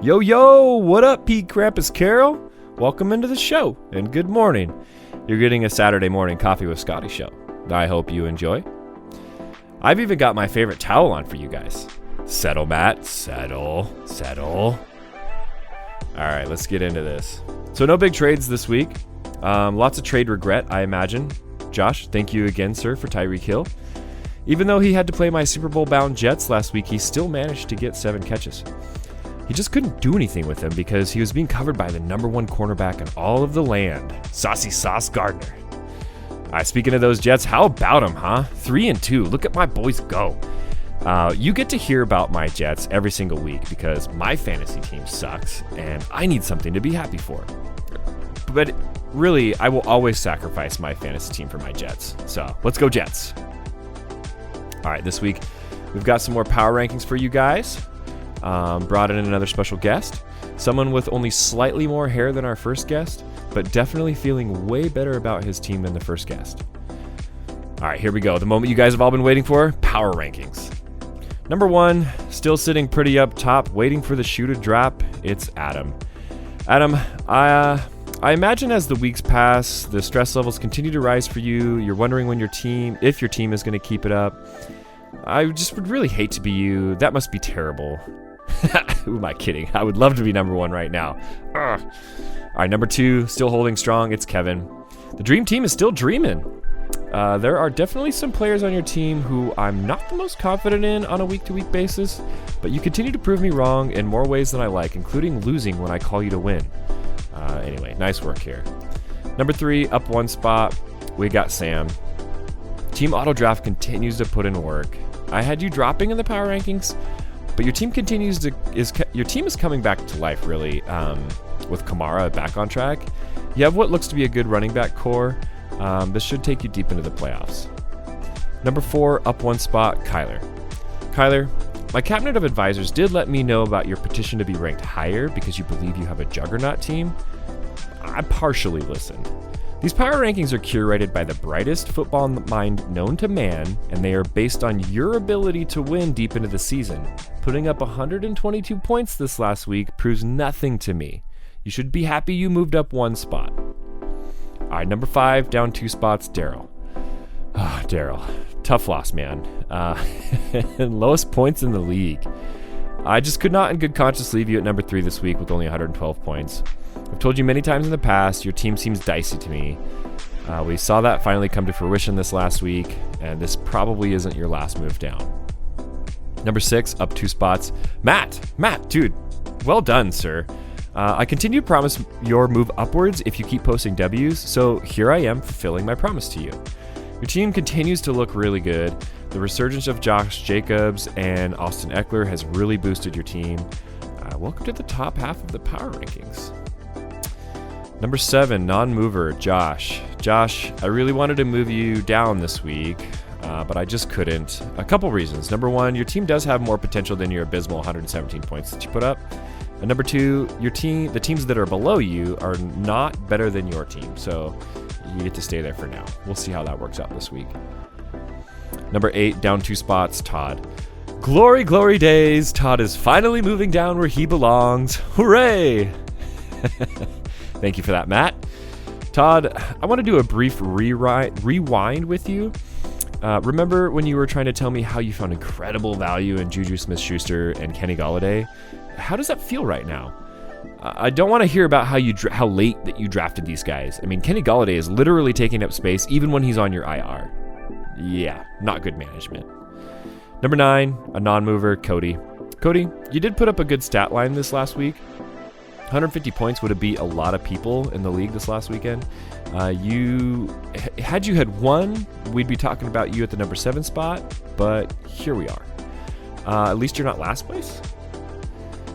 Yo, yo, what up, Pete Krampus Carol? Welcome into the show, and good morning. You're getting a Saturday morning coffee with Scotty show. I hope you enjoy. I've even got my favorite towel on for you guys. Settle, Matt. Settle. All right, let's get into this. So no big trades this week. Lots of trade regret, I imagine. Josh, thank you again, sir, for Tyreek Hill. Even though he had to play my Super Bowl-bound Jets last week, he still managed to get 7 catches. He just couldn't do anything with them because he was being covered by the number 1 cornerback in all of the land, Saucy Sauce Gardner. Speaking of those Jets, how about them, huh? 3-2. Look at my boys go. You get to hear about my Jets every single week because my fantasy team sucks and I need something to be happy for. But really, I will always sacrifice my fantasy team for my Jets. So let's go Jets. All right, this week we've got some more power rankings for you guys. Brought in another special guest, someone with only slightly more hair than our first guest, but definitely feeling way better about his team than the first guest. All right, here we go. The moment you guys have all been waiting for, power rankings. Number 1, still sitting pretty up top, waiting for the shoe to drop, it's Adam. Adam, I imagine as the weeks pass, the stress levels continue to rise for you. You're wondering if your team is going to keep it up. I just would really hate to be you. That must be terrible. Who am I kidding? I would love to be number 1 right now. Ugh. All right, number 2, still holding strong. It's Kevin. The dream team is still dreaming. There are definitely some players on your team who I'm not the most confident in on a week-to-week basis, but you continue to prove me wrong in more ways than I like, including losing when I call you to win. Anyway, nice work here. Number 3, up 1 spot, we got Sam. Team Auto Draft continues to put in work. I had you dropping in the power rankings, but your team is coming back to life, really, with Kamara back on track. You have what looks to be a good running back core. This should take you deep into the playoffs. Number 4, up 1 spot, Kyler. Kyler, my cabinet of advisors did let me know about your petition to be ranked higher because you believe you have a juggernaut team. I partially listened. These power rankings are curated by the brightest football mind known to man, and they are based on your ability to win deep into the season. Putting up 122 points this last week proves nothing to me. You should be happy you moved up 1 spot. All right, number 5, down 2 spots, Daryl. Daryl, tough loss, man. Lowest points in the league. I just could not in good conscience leave you at number 3 this week with only 112 points. I've told you many times in the past, your team seems dicey to me. We saw that finally come to fruition this last week, and this probably isn't your last move down. Number 6, up 2 spots, Matt, dude, well done, sir. I continue to promise your move upwards if you keep posting W's, so here I am fulfilling my promise to you. Your team continues to look really good. The resurgence of Josh Jacobs and Austin Eckler has really boosted your team. Welcome to the top half of the power rankings. Number 7, non-mover, Josh. Josh, I really wanted to move you down this week, but I just couldn't. A couple reasons. Number 1, your team does have more potential than your abysmal 117 points that you put up. And number 2, the teams that are below you are not better than your team, so you get to stay there for now. We'll see how that works out this week. Number 8, down 2 spots, Todd. Glory, glory days. Todd is finally moving down where he belongs. Hooray! Thank you for that, Matt. Todd, I want to do a brief rewind with you. Remember when you were trying to tell me how you found incredible value in Juju Smith-Schuster and Kenny Golladay? How does that feel right now? I don't want to hear about how late that you drafted these guys. I mean, Kenny Golladay is literally taking up space even when he's on your IR. Yeah, not good management. Number 9, a non-mover, Cody. Cody, you did put up a good stat line this last week. 150 points would have beat a lot of people in the league this last weekend. Had you had 1, we'd be talking about you at the number 7 spot, but here we are. At least you're not last place.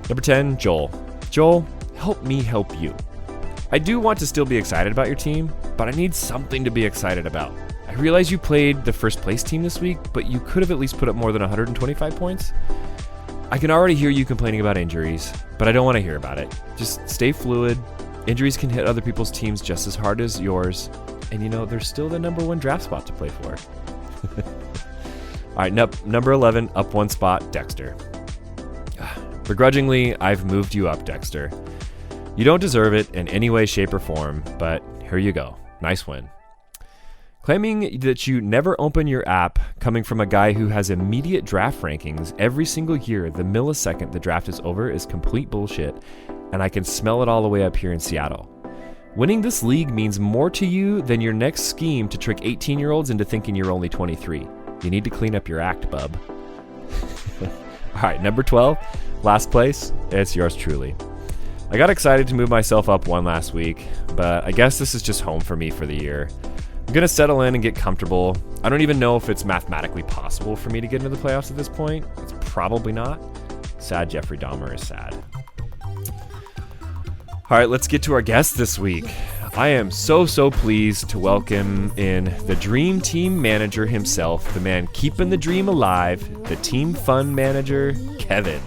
Number 10, Joel. Joel, help me help you. I do want to still be excited about your team, but I need something to be excited about. I realize you played the first place team this week, but you could have at least put up more than 125 points. I can already hear you complaining about injuries, but I don't want to hear about it. Just stay fluid. Injuries can hit other people's teams just as hard as yours, and there's still the number 1 draft spot to play for. All right, number 11, up 1 spot, Dexter. Begrudgingly, I've moved you up, Dexter. You don't deserve it in any way, shape, or form, but here you go. Nice win. Claiming that you never open your app, coming from a guy who has immediate draft rankings every single year the millisecond the draft is over, is complete bullshit, and I can smell it all the way up here in Seattle. Winning this league means more to you than your next scheme to trick 18-year-olds into thinking you're only 23. You need to clean up your act, bub. All right, number 12, last place, it's yours truly. I got excited to move myself up one last week, but I guess this is just home for me for the year. I'm going to settle in and get comfortable. I don't even know if it's mathematically possible for me to get into the playoffs at this point. It's probably not. Sad Jeffrey Dahmer is sad. All right, let's get to our guest this week. I am so pleased to welcome in the Dream Team manager himself, the man keeping the dream alive, the team fun manager, Kevin.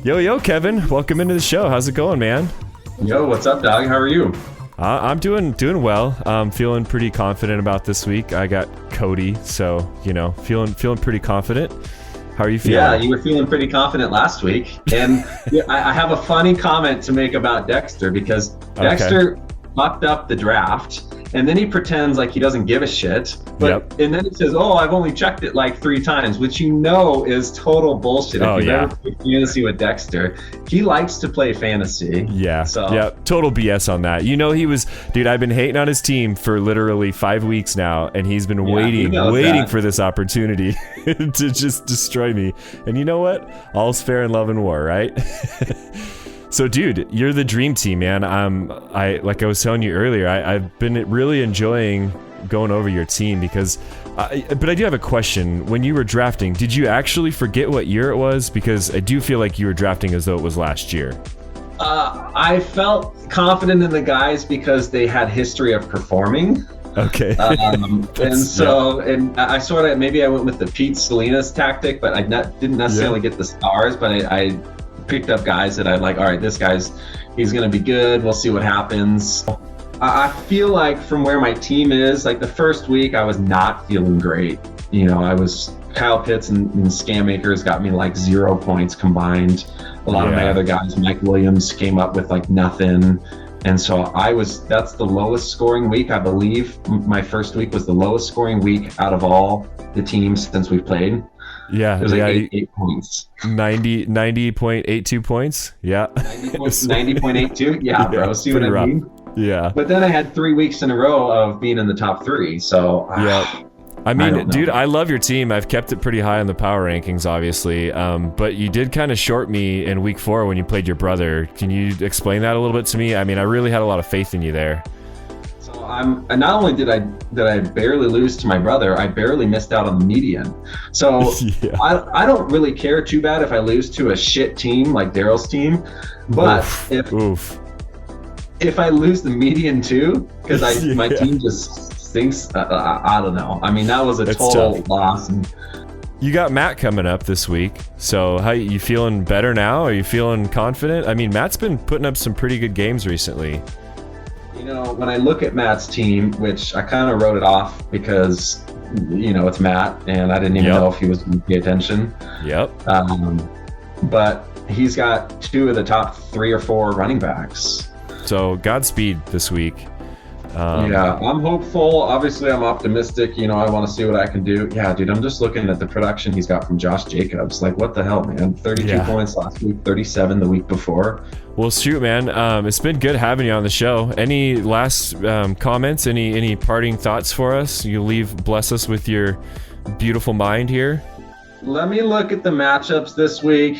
Yo, Kevin, welcome into the show. How's it going, man? Yo, what's up, dog? How are you? I'm doing well. I'm feeling pretty confident about this week. I got Cody, so, feeling pretty confident. How are you feeling? Yeah, you were feeling pretty confident last week. And I have a funny comment to make about Dexter, because Dexter fucked up the draft, and then he pretends like he doesn't give a shit. And then he says, I've only checked it like 3 times, which is total bullshit. If you've ever played fantasy with Dexter, he likes to play fantasy. Yeah, total BS on that. Dude, I've been hating on his team for literally 5 weeks now, and he's been waiting for this opportunity to just destroy me. And you know what? All's fair in love and war, right? So, dude, you're the dream team, man. Like I was telling you earlier, I've been really enjoying going over your team but I do have a question. When you were drafting, did you actually forget what year it was? Because I do feel like you were drafting as though it was last year. I felt confident in the guys because they had history of performing. Okay. And I sort of, maybe I went with the Pete Salinas tactic, but I didn't necessarily get the stars, but I picked up guys that I'm like, all right, he's going to be good. We'll see what happens. I feel like from where my team is, like the first week, I was not feeling great. Kyle Pitts and Scammakers got me like 0 points combined. A lot of my other guys, Mike Williams, came up with like nothing. And so that's the lowest scoring week, I believe. My first week was the lowest scoring week out of all the teams since we've played. Yeah, it was like 8 points. 90.82 points. Yeah. 90.82. Yeah, bro. See what I mean? Yeah. But then I had 3 weeks in a row of being in the top 3. So I mean, dude, I love your team. I've kept it pretty high on the power rankings, obviously. But you did kind of short me in week 4 when you played your brother. Can you explain that a little bit to me? I mean, I really had a lot of faith in you there. And not only did I barely lose to my brother, I barely missed out on the median. So I don't really care too bad if I lose to a shit team like Daryl's team, but if I lose the median too, because my team just stinks, I don't know. I mean, that was a total loss. You got Matt coming up this week, so how you feeling better now? Are you feeling confident? I mean, Matt's been putting up some pretty good games recently. When I look at Matt's team, which I kind of wrote it off because, it's Matt, and I didn't even know if he was going to pay attention. Yep. But he's got 2 of the top 3 or 4 running backs. So Godspeed this week. I'm hopeful. Obviously, I'm optimistic. I want to see what I can do. Yeah, dude, I'm just looking at the production he's got from Josh Jacobs. Like, what the hell, man? 32 points last week, 37 the week before. Well, shoot, man. It's been good having you on the show. Any last comments? Any parting thoughts for us? You bless us with your beautiful mind here. Let me look at the matchups this week,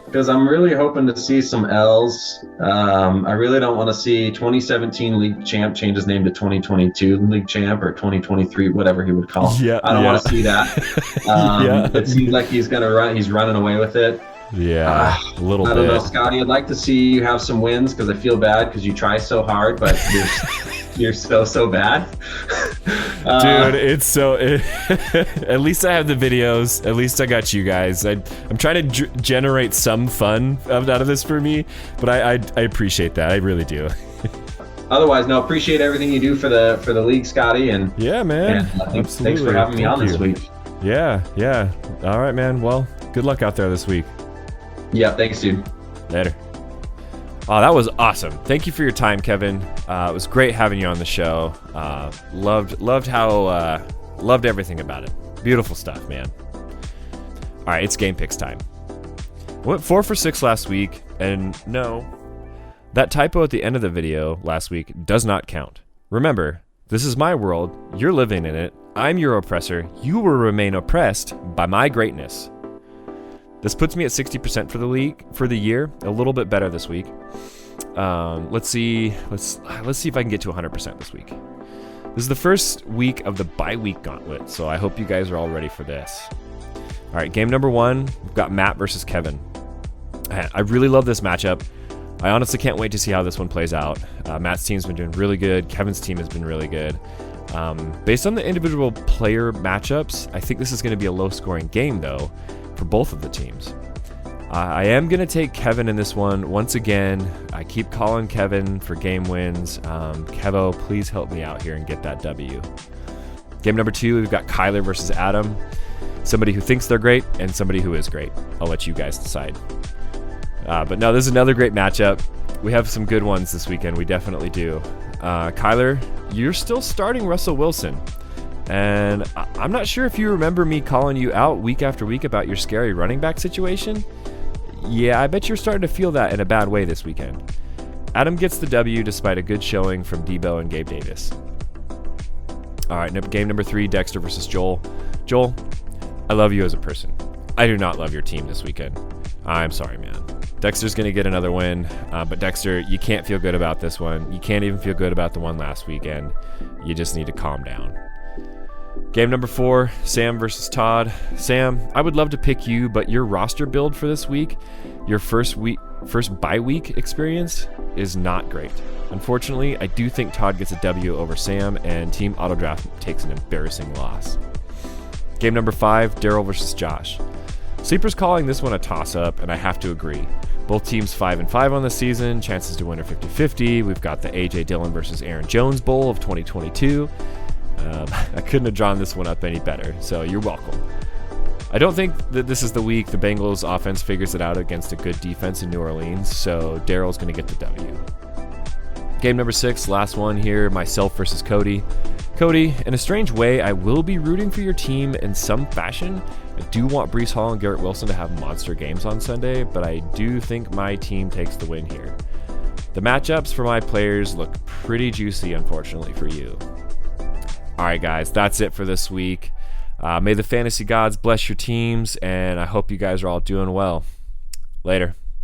because I'm really hoping to see some L's. I really don't want to see 2017 league champ change his name to 2022 league champ or 2023, whatever he would call it. I don't want to see that. It seems like he's running away with it. Yeah, a little bit. I don't know, Scotty. I'd like to see you have some wins, because I feel bad because you try so hard, but you're so bad. Dude, it's so. At least I have the videos. At least I got you guys. I'm trying to generate some fun out of this for me, but I appreciate that. I really do. Otherwise, no, appreciate everything you do for the league, Scotty. And yeah, man. Thanks for having me on this week. Yeah. All right, man. Well, good luck out there this week. Yeah, thanks, dude. Later. Oh, that was awesome. Thank you for your time, Kevin. It was great having you on the show. Loved everything about it. Beautiful stuff, man. All right, it's game picks time. I went 4 for 6 last week, and no, that typo at the end of the video last week does not count. Remember, this is my world. You're living in it. I'm your oppressor. You will remain oppressed by my greatness. This puts me at 60% for the year. A little bit better this week. Let's see if I can get to 100% this week. This is the first week of the bye-week gauntlet, so I hope you guys are all ready for this. All right, game number 1, we've got Matt versus Kevin. I really love this matchup. I honestly can't wait to see how this one plays out. Matt's team's been doing really good. Kevin's team has been really good. Based on the individual player matchups, I think this is going to be a low-scoring game, though, for both of the teams. I am going to take Kevin in this one. Once again, I keep calling Kevin for game wins. Kevo, please help me out here and get that W. Game number 2, we've got Kyler versus Adam. Somebody who thinks they're great and somebody who is great. I'll let you guys decide. But no, this is another great matchup. We have some good ones this weekend. We definitely do. Kyler, you're still starting Russell Wilson. And I'm not sure if you remember me calling you out week after week about your scary running back situation. Yeah, I bet you're starting to feel that in a bad way this weekend. Adam gets the W despite a good showing from Debo and Gabe Davis. All right, game number 3, Dexter versus Joel. Joel, I love you as a person. I do not love your team this weekend. I'm sorry, man. Dexter's going to get another win, but Dexter, you can't feel good about this one. You can't even feel good about the one last weekend. You just need to calm down. Game number 4, Sam versus Todd. Sam, I would love to pick you, but your roster build for this week, your first bye week experience, is not great. Unfortunately, I do think Todd gets a W over Sam, and Team Autodraft takes an embarrassing loss. Game number 5, Daryl versus Josh. Sleeper's calling this one a toss-up, and I have to agree. Both teams 5-5 on the season, chances to win are 50-50. We've got the A.J. Dillon versus Aaron Jones Bowl of 2022. I couldn't have drawn this one up any better, so you're welcome. I don't think that this is the week the Bengals offense figures it out against a good defense in New Orleans, so Daryl's going to get the W. Game number 6, last one here, myself versus Cody. Cody, in a strange way, I will be rooting for your team in some fashion. I do want Breece Hall and Garrett Wilson to have monster games on Sunday, but I do think my team takes the win here. The matchups for my players look pretty juicy, unfortunately, for you. All right, guys, that's it for this week. May the fantasy gods bless your teams, and I hope you guys are all doing well. Later.